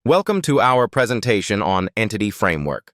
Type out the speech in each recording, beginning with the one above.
Welcome to our presentation on Entity Framework.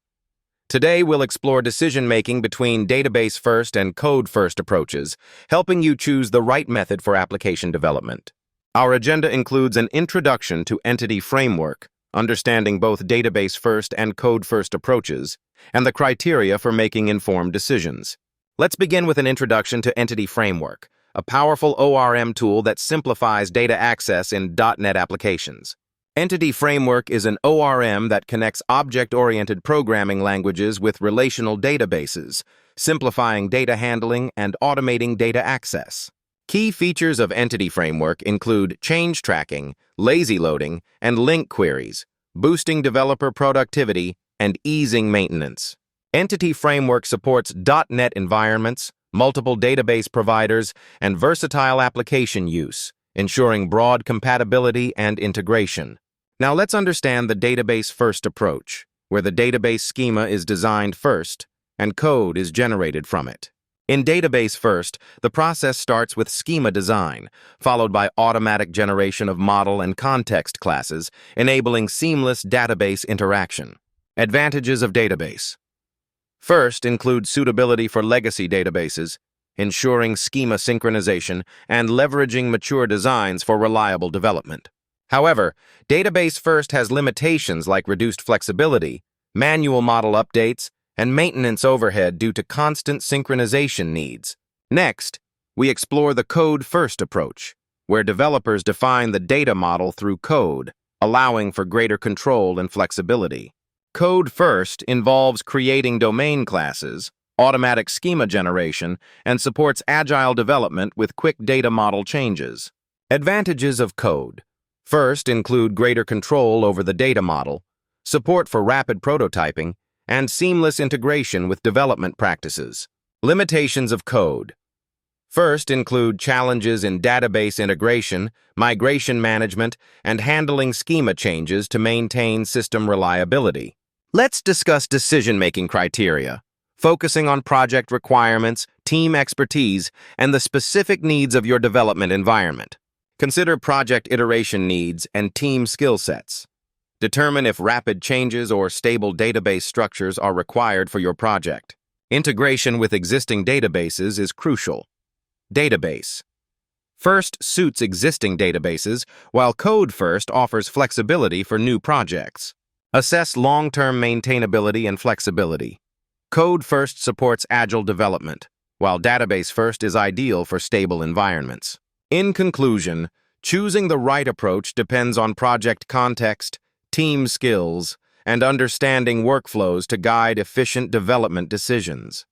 Today we'll explore decision-making between database-first and code-first approaches, helping you choose the right method for application development. Our agenda includes an introduction to Entity Framework, understanding both database-first and code-first approaches, and the criteria for making informed decisions. Let's begin with an introduction to Entity Framework, a powerful ORM tool that simplifies data access in .NET applications. Entity Framework is an ORM that connects object-oriented programming languages with relational databases, simplifying data handling and automating data access. Key features of Entity Framework include change tracking, lazy loading, and link queries, boosting developer productivity and easing maintenance. Entity Framework supports .NET environments, multiple database providers, and versatile application use, ensuring broad compatibility and integration. Now let's understand the database-first approach, where the database schema is designed first and code is generated from it. In database-first, the process starts with schema design, followed by automatic generation of model and context classes, enabling seamless database interaction. Advantages of database. First include suitability for legacy databases, ensuring schema synchronization and leveraging mature designs for reliable development. However, database-first has limitations like reduced flexibility, manual model updates, and maintenance overhead due to constant synchronization needs. Next, we explore the code-first approach, where developers define the data model through code, allowing for greater control and flexibility. Code-first involves creating domain classes, automatic schema generation, and supports agile development with quick data model changes. Advantages of code. First include greater control over the data model, support for rapid prototyping, and seamless integration with development practices. Limitations of code. First include challenges in database integration, migration management, and handling schema changes to maintain system reliability. Let's discuss decision-making criteria, focusing on project requirements, team expertise, and the specific needs of your development environment. Consider project iteration needs and team skill sets. Determine if rapid changes or stable database structures are required for your project. Integration with existing databases is crucial. Database. First suits existing databases, while code-first offers flexibility for new projects. Assess long-term maintainability and flexibility. Code-first supports agile development, while database-first is ideal for stable environments. In conclusion, choosing the right approach depends on project context, team skills, and understanding workflows to guide efficient development decisions.